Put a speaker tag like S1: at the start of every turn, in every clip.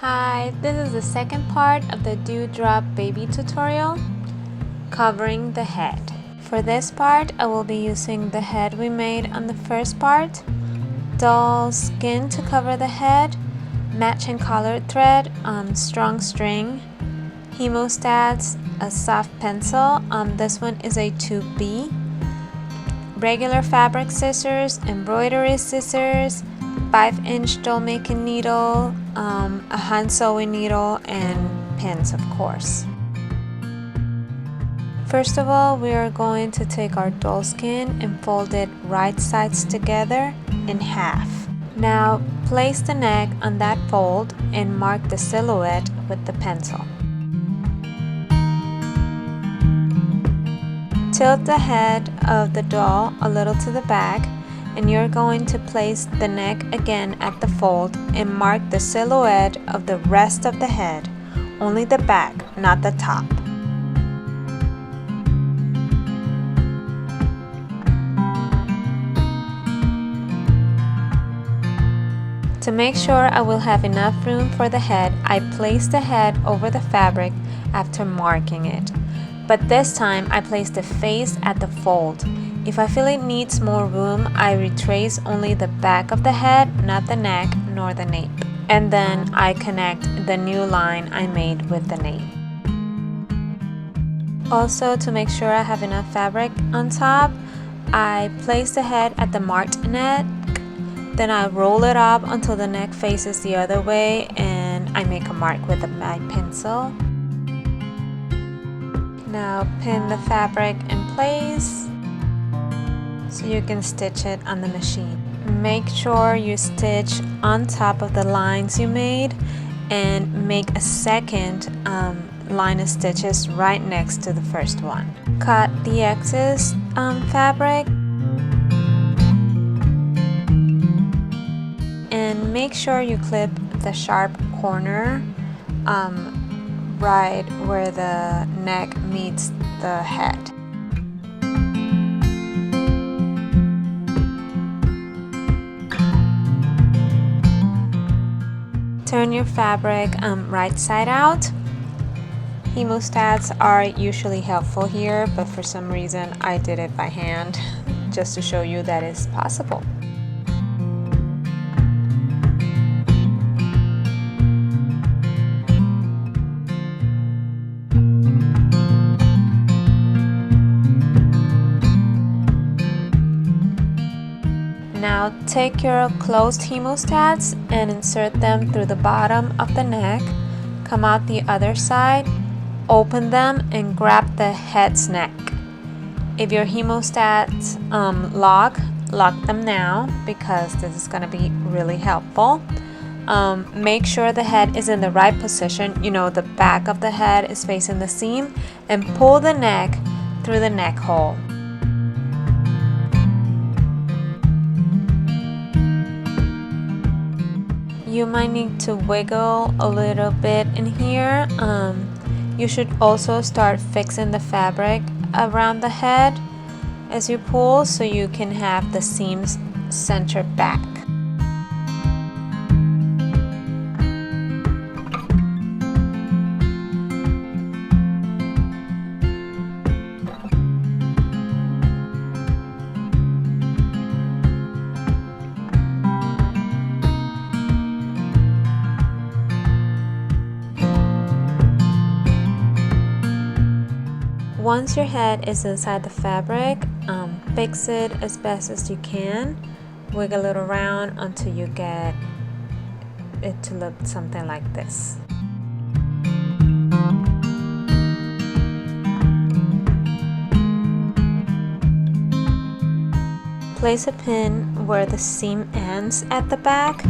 S1: Hi, this is the second part of the Dewdrop Baby tutorial, covering the head. For this part, I will be using the head we made on the first part, doll skin to cover the head, matching colored thread, strong string, hemostats, a soft pencil, this one is a 2B, regular fabric scissors, embroidery scissors, 5-inch doll making needle, a hand sewing needle, and pins, of course. First of all, we are going to take our doll skin and fold it right sides together in half. Now place the neck on that fold and mark the silhouette with the pencil. Tilt the head of the doll a little to the back, and you're going to place the neck again at the fold and mark the silhouette of the rest of the head, only the back, not the top. To make sure I will have enough room for the head, I place the head over the fabric after marking it. But this time I place the face at the fold. If I feel it needs more room, I retrace only the back of the head, not the neck nor the nape. And then I connect the new line I made with the nape. Also, to make sure I have enough fabric on top, I place the head at the marked neck, then I roll it up until the neck faces the other way, and I make a mark with my pencil. Now pin the fabric in place so you can stitch it on the machine. Make sure you stitch on top of the lines you made and make a second line of stitches right next to the first one. Cut the excess fabric and make sure you clip the sharp corner right where the neck meets the head. Turn your fabric right side out. Hemostats are usually helpful here, but for some reason I did it by hand just to show you that it's possible. Now take your closed hemostats and insert them through the bottom of the neck. Come out the other side, open them, and grab the head's neck. If your hemostats lock them now, because this is going to be really helpful. Make sure the head is in the right position, the back of the head is facing the seam, and pull the neck through the neck hole. You might need to wiggle a little bit in here. You should also start fixing the fabric around the head as you pull so you can have the seams centered back. Once your head is inside the fabric, fix it as best as you can. Wiggle it around until you get it to look something like this. Place a pin where the seam ends at the back.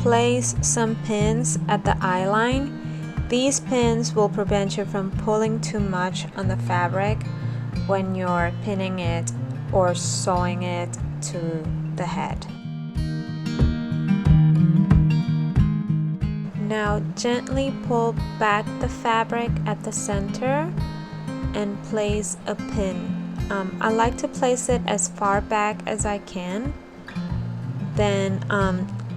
S1: Place some pins at the eye line. These pins will prevent you from pulling too much on the fabric when you're pinning it or sewing it to the head. Now gently pull back the fabric at the center and place a pin. I like to place it as far back as I can. Then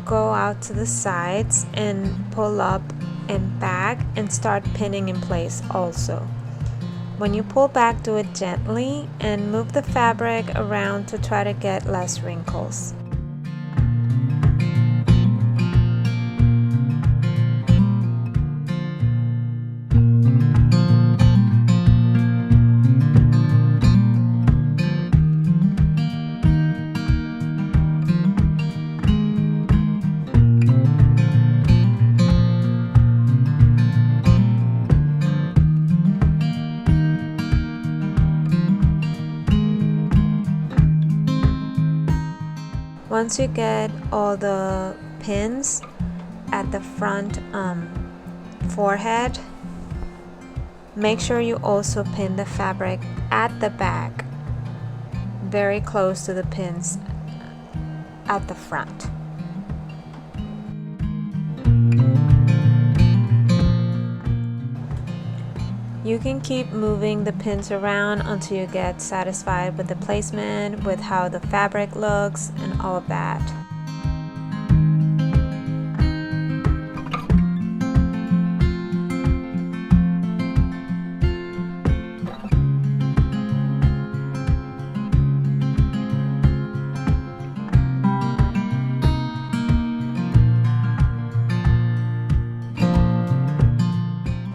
S1: go out to the sides and pull up and back and start pinning in place also. When you pull back, do it gently and move the fabric around to try to get less wrinkles. Once you get all the pins at the front forehead, make sure you also pin the fabric at the back, very close to the pins at the front. You can keep moving the pins around until you get satisfied with the placement, with how the fabric looks, and all of that.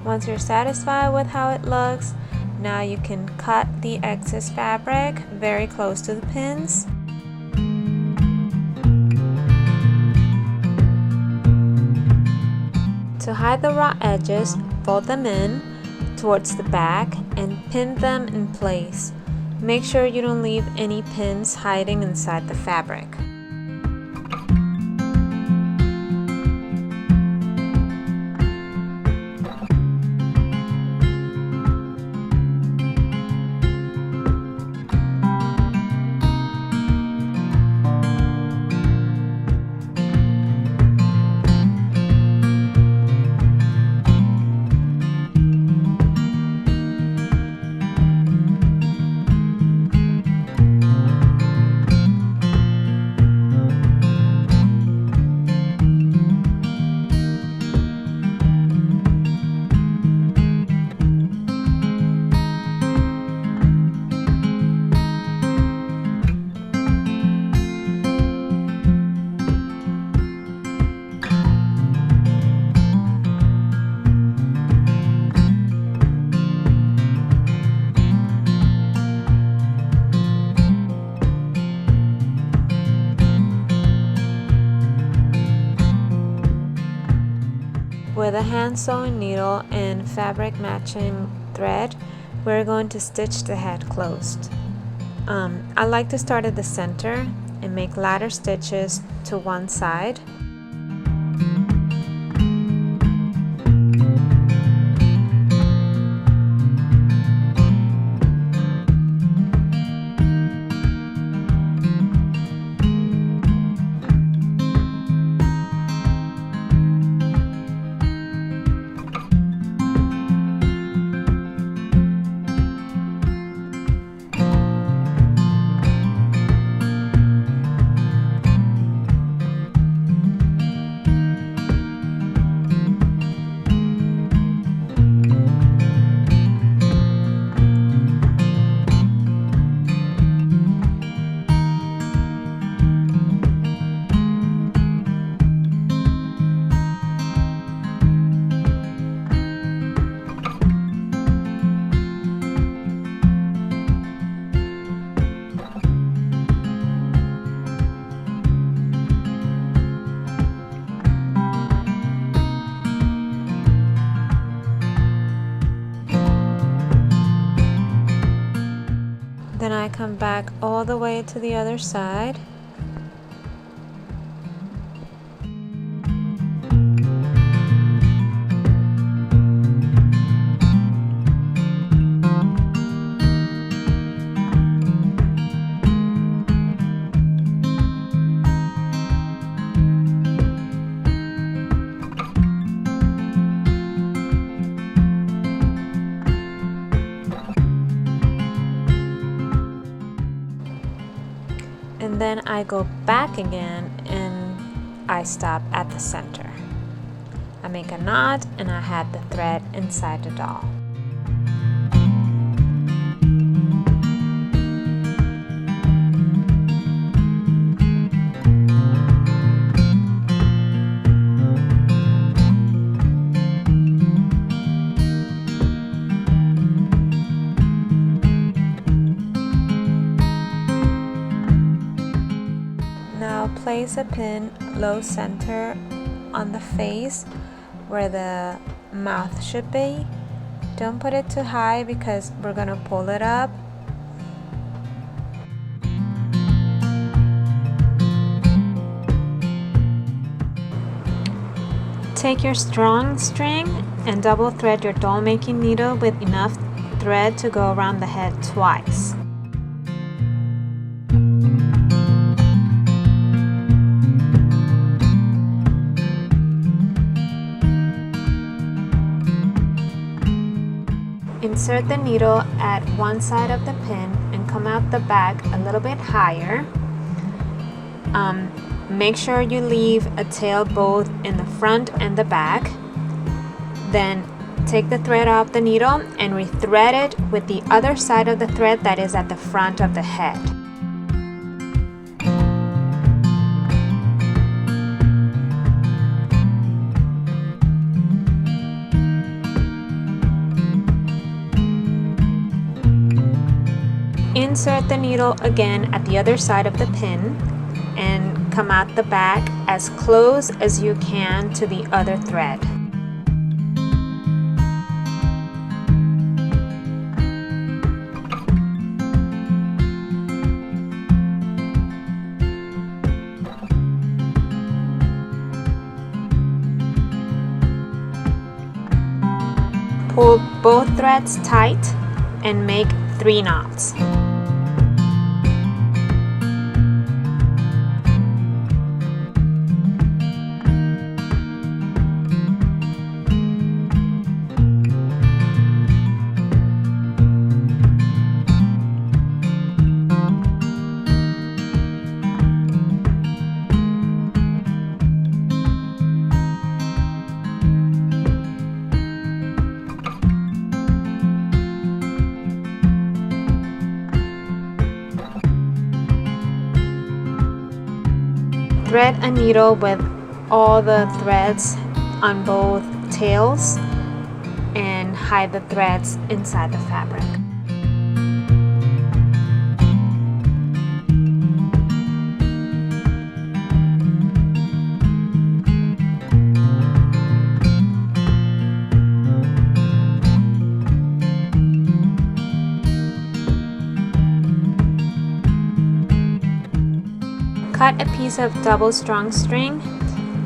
S1: Once you're satisfied with how it looks, now you can cut the excess fabric very close to the pins. To hide the raw edges, fold them in towards the back and pin them in place. Make sure you don't leave any pins hiding inside the fabric. With a hand sewing needle and fabric matching thread, we're going to stitch the head closed. I like to start at the center and make ladder stitches to one side. Then I come back all the way to the other side. I go back again and I stop at the center. I make a knot and I have the thread inside the doll. Now place a pin low center on the face where the mouth should be. Don't put it too high because we're gonna pull it up. Take your strong string and double thread your doll making needle with enough thread to go around the head twice. Insert the needle at one side of the pin and come out the back a little bit higher. Make sure you leave a tail both in the front and the back. Then take the thread off the needle and rethread it with the other side of the thread that is at the front of the head. Insert the needle again at the other side of the pin and come out the back as close as you can to the other thread. Pull both threads tight and make 3 knots. Thread a needle with all the threads on both tails and hide the threads inside the fabric. Cut a piece of double strong string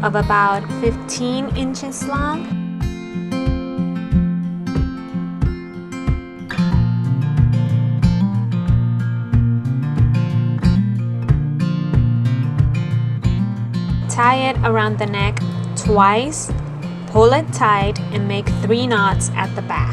S1: of about 15 inches long. Tie it around the neck twice, pull it tight, and make 3 knots at the back.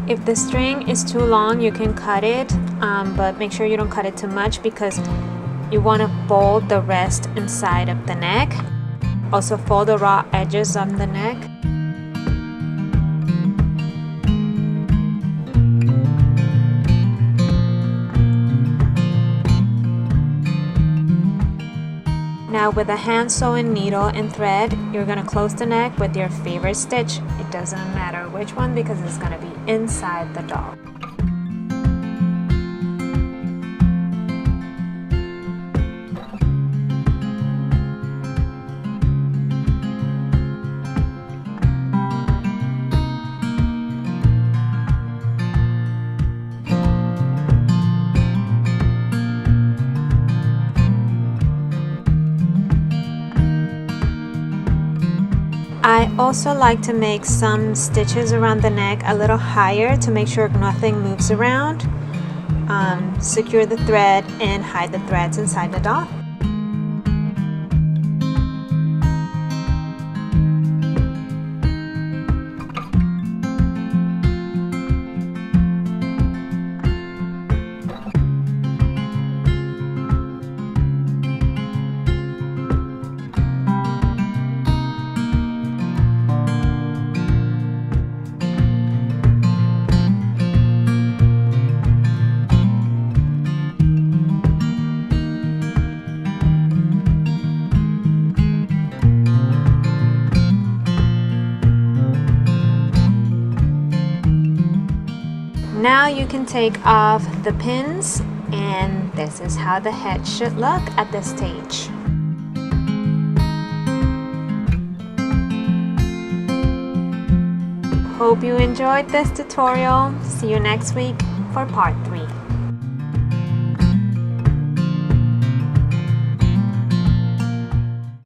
S1: If the string is too long, you can cut it, but make sure you don't cut it too much because you want to fold the rest inside of the neck. Also fold the raw edges of the neck. Now with a hand sewn needle and thread, you're going to close the neck with your favorite stitch. It doesn't matter which one because it's going to be inside the doll. I also like to make some stitches around the neck a little higher to make sure nothing moves around. Secure the thread and hide the threads inside the doll. Now you can take off the pins, and this is how the head should look at this stage. Hope you enjoyed this tutorial. See you next week for part 3.